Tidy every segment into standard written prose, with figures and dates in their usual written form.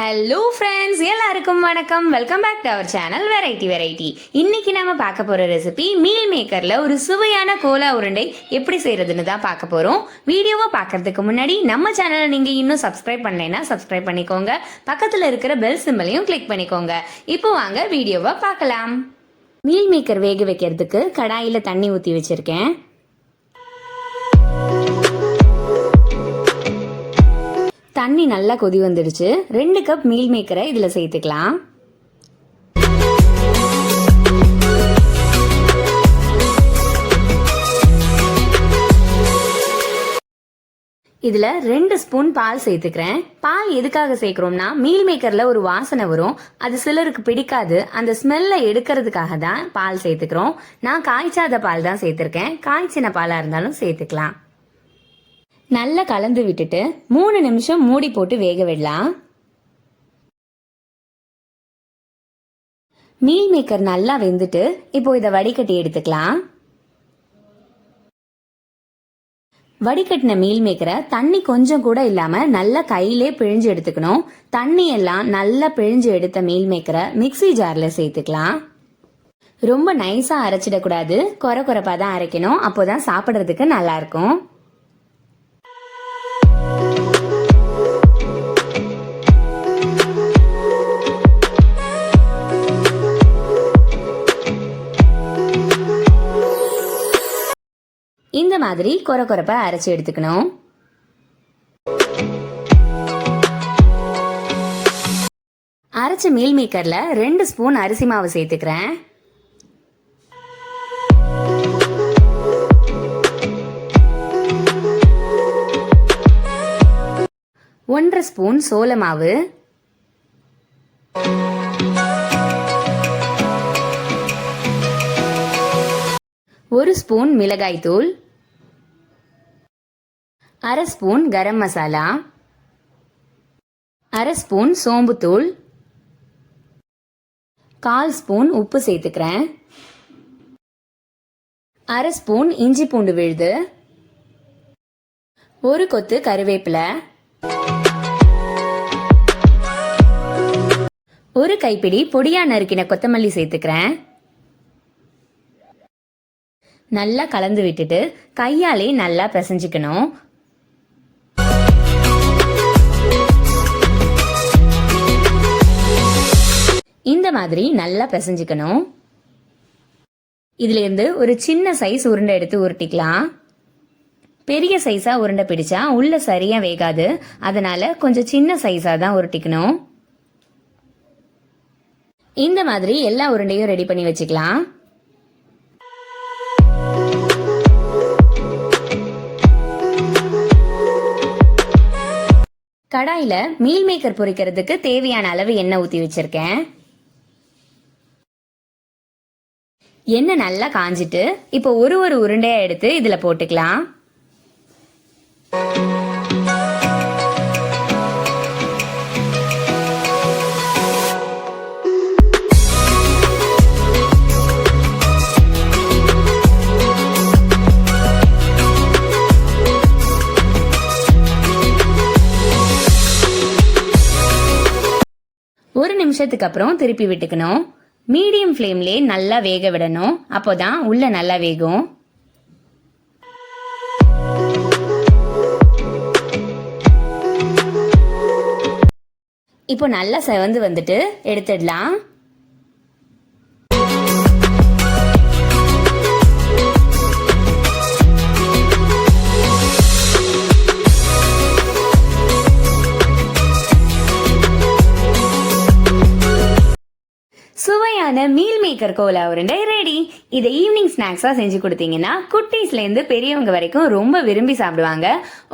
Hello friends, எல்லாருக்கும் வணக்கம். Welcome back to our channel variety. இன்னைக்கு நாம பார்க்க போற ரெசிபி மீல் மேக்கர்ல ஒரு சுவையான கோலா உருண்டை எப்படி செய்யறதுன்னு தான் பார்க்க போறோம். வீடியோவை பார்க்கறதுக்கு முன்னாடி நம்ம சேனலை நீங்க இன்னும் சப்ஸ்கிரைப் பண்ணலைன்னா சப்ஸ்கிரைப் பண்ணிக்கோங்க. பக்கத்துல இருக்கிற பெல் சிம்பலையும் கிளிக் பண்ணிக்கோங்க. இப்போ வாங்க வீடியோவை பார்க்கலாம். மீல் மேக்கர் வேக வைக்கிறதுக்கு கடாயில தண்ணி ஊற்றி வச்சிருக்கேன். தண்ணி நல்லா கொதி வந்துடுச்சு. 2 கப் மீல் மேக்கரை இதில் சேர்த்துக்கலாம். இதில் 2 ஸ்பூன் பால் சேர்த்துக்கிறேன். பால் எதுக்காக சேர்க்குறோம்னா மீல் மேக்கரில் ஒரு வாசனை வரும், அது சிலருக்கு பிடிக்காது. அந்த ஸ்மெல்லை எடுக்கிறதுக்காக தான் பால் சேர்த்துக்கிறோம். நான் காய்ச்சாத பால் தான் சேர்த்துருக்கேன். காய்ச்சின பாலாக இருந்தாலும் சேர்த்துக்கலாம். நல்லா கலந்து விட்டுட்டு 3 நிமிஷம் மூடி போட்டு வேக விடலாம். மீல் மேக்கர் நல்லா வெந்துட்டு இப்போ இதை வடிகட்டி எடுத்துக்கலாம். வடிகட்டின மீல் மேக்கரை தண்ணி கொஞ்சம் கூட இல்லாம நல்லா கையிலே பிழிஞ்சு எடுத்துக்கணும். தண்ணி எல்லாம் நல்லா பிழிஞ்சு எடுத்த மீல் மேக்கரை மிக்ஸி ஜார்ல சேர்த்துக்கலாம். ரொம்ப நைஸா அரைச்சிடக்கூடாது, கொரப்பா தான் அரைக்கணும். அப்போதான் சாப்பிட்றதுக்கு நல்லா இருக்கும். இந்த மாதிரி கொரப்பா அரைச்சி எடுத்துக்கணும். அரைச்ச மீல் மேக்கர்ல 2 ஸ்பூன் அரிசி மாவு சேர்த்துக்கிறேன். 1/2 ஸ்பூன் சோள மாவு, 1 ஸ்பூன் மிளகாய் தூள், 1/2 spoon garam masala, 1/2 spoon சோம்புத்தூள், 1/4 spoon உப்பு சேர்த்துக்கிறேன். 1/2 ஸ்பூன் இஞ்சி பூண்டு விழுது, 1 கொத்து கருவேப்பிலை, 1 கைப்பிடி பொடியா நறுக்கின கொத்தமல்லி சேர்த்துக்கிறேன். நல்லா கலந்து விட்டுட்டு கையாலே நல்லா பிசைஞ்சுக்கணும். இந்த மாதிரி நல்லா பிசைஞ்சுக்கணும். இதுல இருந்து ஒரு சின்ன சைஸ் உருண்டை எடுத்து உருட்டிக்கலாம். பெரிய சைஸா உருண்டை பிடிச்சா உள்ள சரியா வேகாது, அதனால கொஞ்சம் சின்ன சைஸா தான் உருட்டிக்கணும். இந்த மாதிரி எல்லா உருண்டையும் ரெடி பண்ணி வச்சுக்கலாம். கடாயில மீல் மேக்கர் பொரிக்கிறதுக்கு தேவையான அளவு எண்ணெய் ஊற்றி வச்சிருக்கேன். எண்ணெய் நல்லா காஞ்சிட்டு இப்போ ஒரு உருண்டையா எடுத்து இதுல போட்டுக்கலாம். ஒரு நிமிஷத்துக்கு அப்புறம் திருப்பி விட்டுக்கணும். மீடியம் ஃப்ளேம்லேயே நல்லா வேக விடணும், அப்போதான் உள்ள நல்லா வேகும். இப்போ நல்லா செவந்து வந்துட்டு எடுத்துடலாம். சுவையான மீல் மேக்கர் கோலா உருண்டை ரெடி. இதை ஈவினிங் ஸ்நாக்ஸா செஞ்சு கொடுத்தீங்கன்னா குட்டீஸ்ல இருந்து பெரியவங்க வரைக்கும் ரொம்ப விரும்பி சாப்பிடுவாங்க.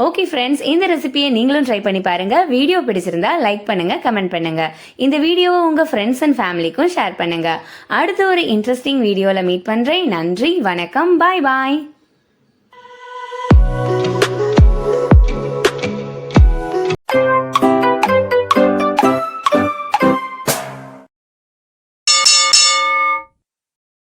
ஓகே ஃப்ரெண்ட்ஸ், இந்த ரெசிபியை நீங்களும் ட்ரை பண்ணி பாருங்க. வீடியோ பிடிச்சிருந்தா லைக் பண்ணுங்க, கமெண்ட் பண்ணுங்க. இந்த வீடியோவை உங்க ஃப்ரெண்ட்ஸ் அண்ட் ஃபேமிலிக்கும் ஷேர் பண்ணுங்க. அடுத்த ஒரு இன்ட்ரெஸ்டிங் வீடியோல மீட் பண்றேன். நன்றி, வணக்கம், பாய் பாய்.